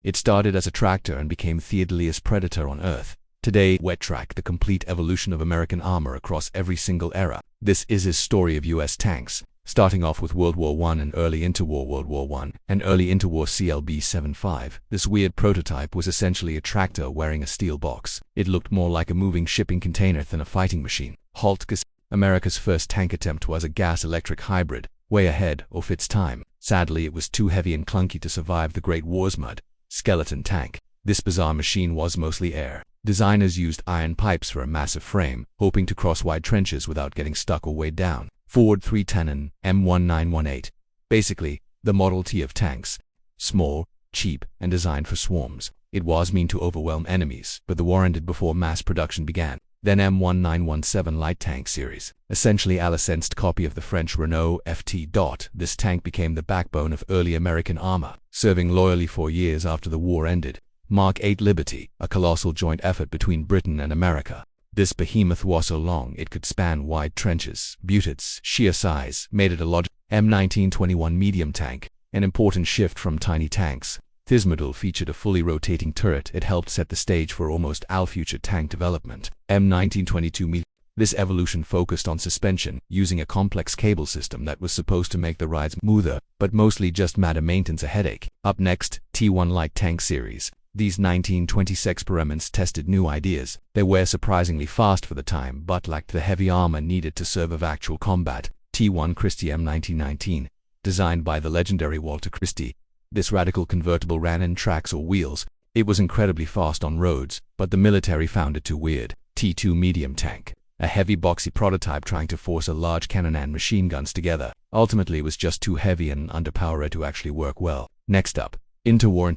It started as a tractor and became the deadliest predator on Earth. Today, Wet Track, the complete evolution of American armor across every single era. This is his story of U.S. tanks, starting off with World War I and early interwar World War I, and early interwar CLB-75. This weird prototype was essentially a tractor wearing a steel box. It looked more like a moving shipping container than a fighting machine. Holtges. America's first tank attempt was a gas-electric hybrid, way ahead of its time. Sadly, it was too heavy and clunky to survive the Great War's mud. Skeleton tank. This bizarre machine was mostly air. Designers used iron pipes for a massive frame, hoping to cross wide trenches without getting stuck or weighed down. Ford 310 and M1 918. Basically, the Model T of tanks. Small, cheap, and designed for swarms. It was meant to overwhelm enemies, but the war ended before mass production began. Then M1 917 light tank series. Essentially a licensed copy of the French Renault FT. This tank became the backbone of early American armor, serving loyally for years after the war ended. Mark 8 Liberty, a colossal joint effort between Britain and America. This behemoth was so long it could span wide trenches, but its sheer size made it a logical M1921 medium tank, an important shift from tiny tanks. This model featured a fully rotating turret. It helped set the stage for almost all future tank development. M1922 medium. This evolution focused on suspension, using a complex cable system that was supposed to make the ride smoother, but mostly just made maintenance a headache. Up next, T1 light tank series. These 1926 experiments tested new ideas. They were surprisingly fast for the time, but lacked the heavy armor needed to survive actual combat. T1 Christie M1919. Designed by the legendary Walter Christie. This radical convertible ran in tracks or wheels. It was incredibly fast on roads, but the military found it too weird. T2 medium tank. A heavy boxy prototype trying to force a large cannon and machine guns together. Ultimately, it was just too heavy and underpowered to actually work well. Next up, interwar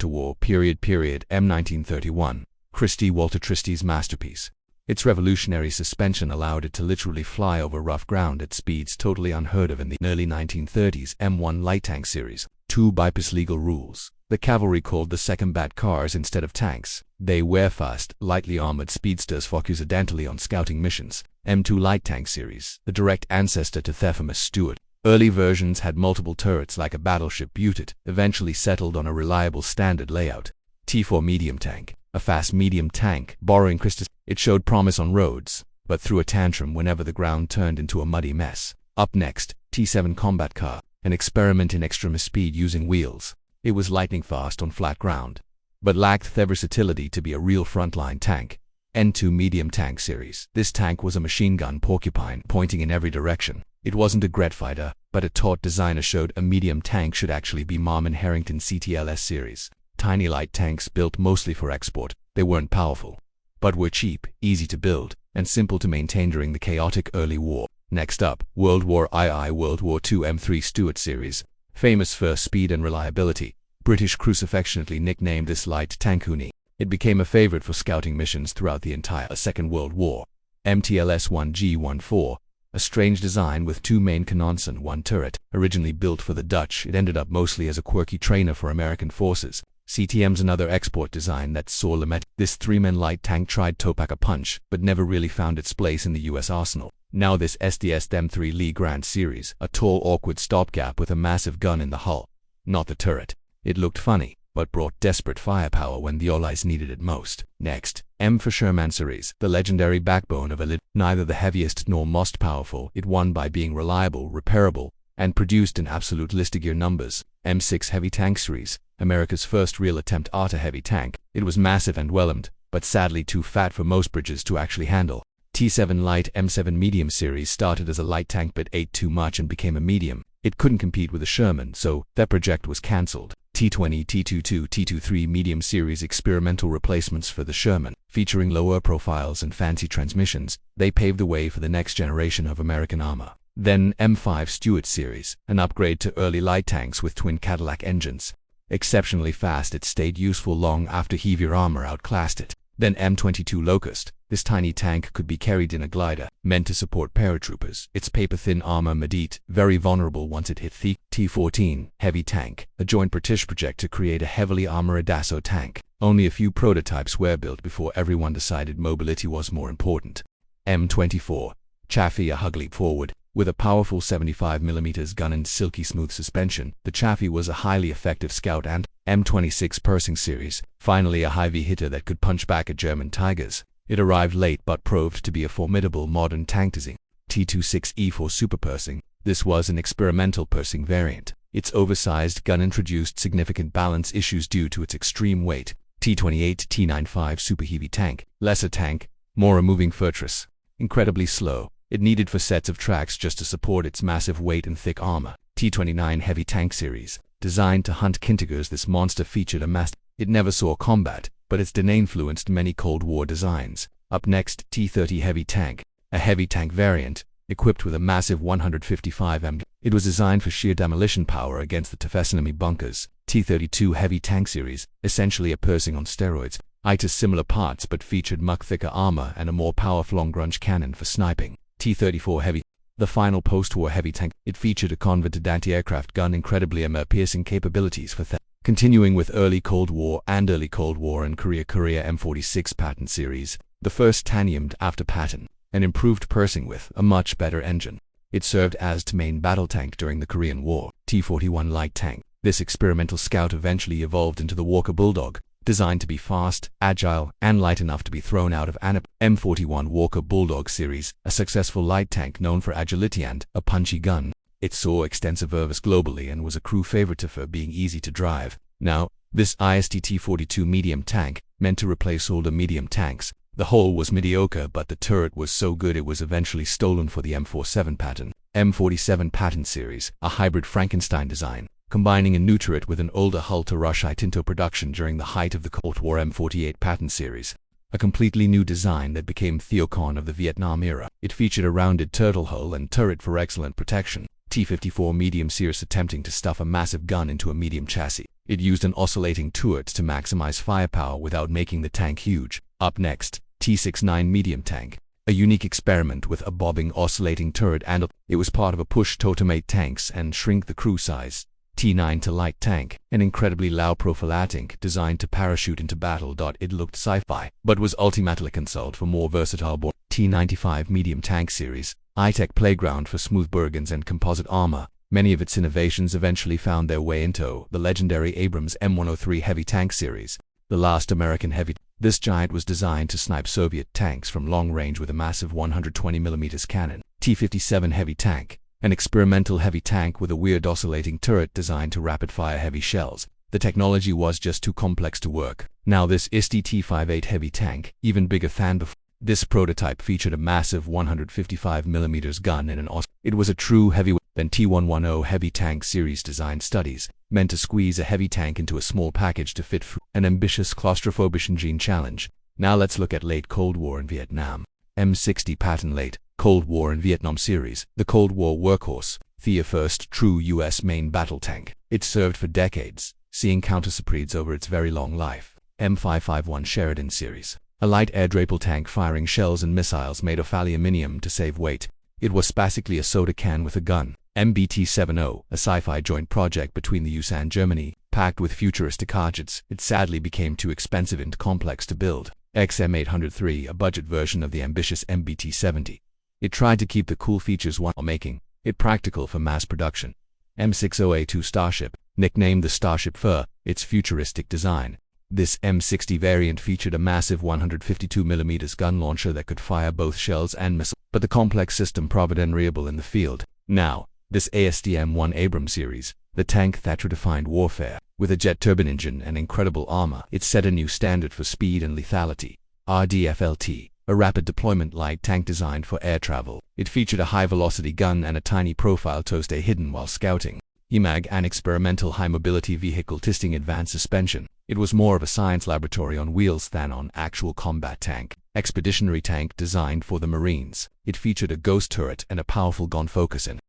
M1931. Christie Walter Christie's masterpiece. Its revolutionary suspension allowed it to literally fly over rough ground at speeds totally unheard of in the early 1930s. M1 light tank series. 2 bypass legal rules. The cavalry called the second bat cars instead of tanks. They were fast, lightly armored speedsters focused accidentally on scouting missions. M2 light tank series. The direct ancestor to the infamous Stuart. Early versions had multiple turrets like a battleship, but it eventually settled on a reliable standard layout. T4 medium tank. A fast medium tank, borrowing Christie's. It showed promise on roads, but threw a tantrum whenever the ground turned into a muddy mess. Up next, T7 combat car. An experiment in extreme speed using wheels. It was lightning fast on flat ground, but lacked the versatility to be a real frontline tank. N2 medium tank series. This tank was a machine gun porcupine pointing in every direction. It wasn't a great fighter, but a taut designer showed a medium tank should actually be Marmon Harrington CTLS series. Tiny light tanks built mostly for export. They weren't powerful, but were cheap, easy to build, and simple to maintain during the chaotic early war. Next up, World War II World War II M3 Stuart series. Famous for speed and reliability. British crews affectionately nicknamed this light tank Hoonie. It became a favorite for scouting missions throughout the entire Second World War. MTLS-1G14. A strange design with 2 main cannons and 1 turret. Originally built for the Dutch, it ended up mostly as a quirky trainer for American forces. CTM's another export design that saw limit. This 3-man light tank tried to pack a punch, but never really found its place in the US arsenal. Now this SDS M3 Lee Grant series, a tall awkward stopgap with a massive gun in the hull. Not the turret. It looked funny, but brought desperate firepower when the Allies needed it most. Next, M for Sherman series, the legendary backbone of elite. Neither the heaviest nor most powerful, it won by being reliable, repairable, and produced in absolute listigear numbers. M6 heavy tank series, America's first real attempt at a heavy tank. It was massive and well-armed, but sadly too fat for most bridges to actually handle. T7 light M7 medium series started as a light tank but ate too much and became a medium. It couldn't compete with the Sherman, so that project was cancelled. T20 T22 T23 medium series experimental replacements for the Sherman, featuring lower profiles and fancy transmissions. They paved the way for the next generation of American armor. Then M5 Stuart series, an upgrade to early light tanks with twin Cadillac engines. Exceptionally fast, it stayed useful long after heavier armor outclassed it. Then M22 Locust. This tiny tank could be carried in a glider, meant to support paratroopers. Its paper-thin armor made it very vulnerable once it hit the T14 heavy tank, a joint British project to create a heavily armored Dassault tank. Only a few prototypes were built before everyone decided mobility was more important. M24 Chaffee, a hug leap forward. With a powerful 75mm gun and silky smooth suspension, the Chaffee was a highly effective scout and M26 Persing series, finally a heavy hitter that could punch back at German Tigers. It arrived late but proved to be a formidable modern tank design. T26E4 Super Persing. This was an experimental Persing variant. Its oversized gun introduced significant balance issues due to its extreme weight. T28 T95 Super Heavy Tank. Lesser tank, more a moving fortress. Incredibly slow. It needed for sets of tracks just to support its massive weight and thick armor. T29 Heavy Tank Series. Designed to hunt Kintigers, this monster featured a mass. It never saw combat, but its design influenced many Cold War designs. Up next, T30 Heavy Tank. A heavy tank variant, equipped with a massive 155 mm. It was designed for sheer demolition power against the toughest enemy bunkers. T32 Heavy Tank Series, essentially a Persing on steroids. It has similar parts but featured much thicker armor and a more powerful long-range cannon for sniping. T34 Heavy. The final post-war heavy tank. It featured a converted anti-aircraft gun, incredibly armor-piercing capabilities for Continuing with early Cold War and Korea M46 Patton series, the first taniumed after Patton, an improved Persing with a much better engine. It served as the main battle tank during the Korean War. T41 Light Tank. This experimental scout eventually evolved into the Walker Bulldog, designed to be fast, agile, and light enough to be thrown out of an M41 Walker Bulldog series, a successful light tank known for agility and a punchy gun. It saw extensive service globally and was a crew favorite for being easy to drive. Now, this T42 medium tank, meant to replace older medium tanks. The hull was mediocre, but the turret was so good it was eventually stolen for the M47 Patton. M47 Patton series, a hybrid Frankenstein design, combining a new turret with an older hull to rush it into production during the height of the Cold War. M48 Patton series, a completely new design that became Theocon of the Vietnam era. It featured a rounded turtle hull and turret for excellent protection. T54 Medium series, attempting to stuff a massive gun into a medium chassis. It used an oscillating turret to maximize firepower without making the tank huge. Up next, T69 Medium Tank, a unique experiment with a bobbing oscillating turret, and it was part of a push to automate tanks and shrink the crew size. T9 to Light Tank, an incredibly low profile tank designed to parachute into battle. It looked sci-fi, but was ultimately consulted for more versatile board. T95 Medium Tank series, high-tech playground for smooth bergens and composite armor. Many of its innovations eventually found their way into the legendary Abrams M103 Heavy Tank series, the last American heavy. This giant was designed to snipe Soviet tanks from long range with a massive 120mm cannon. T57 Heavy Tank, an experimental heavy tank with a weird oscillating turret designed to rapid-fire heavy shells. The technology was just too complex to work. Now this is T58 Heavy Tank, even bigger than before. This prototype featured a massive 155mm gun and it was a true heavyweight. Then T110 Heavy Tank series design studies, meant to squeeze a heavy tank into a small package to fit through an ambitious claustrophobic engine challenge. Now let's look at late Cold War in Vietnam. M60 Patton Late Cold War in Vietnam series, the Cold War workhorse, the first true U.S. main battle tank. It served for decades, seeing counter-surprises over its very long life. M551 Sheridan series, a light air-drapel tank firing shells and missiles made of aluminium to save weight. It was basically a soda can with a gun. MBT-70, a sci-fi joint project between the US and Germany, packed with futuristic gadgets. It sadly became too expensive and complex to build. XM803, a budget version of the ambitious MBT-70. It tried to keep the cool features while making it practical for mass production. M60A2 Starship, nicknamed the Starship for its futuristic design. This M60 variant featured a massive 152mm gun launcher that could fire both shells and missiles, but the complex system proved unreliable in the field. Now, this M1 Abrams series, the tank that redefined warfare, with a jet turbine engine and incredible armor, it set a new standard for speed and lethality. RDFLT, a rapid deployment light tank designed for air travel. It featured a high-velocity gun and a tiny profile to stay hidden while scouting. EMAG, an experimental high-mobility vehicle testing advanced suspension. It was more of a science laboratory on wheels than an actual combat tank. Expeditionary tank designed for the Marines. It featured a ghost turret and a powerful gun focus in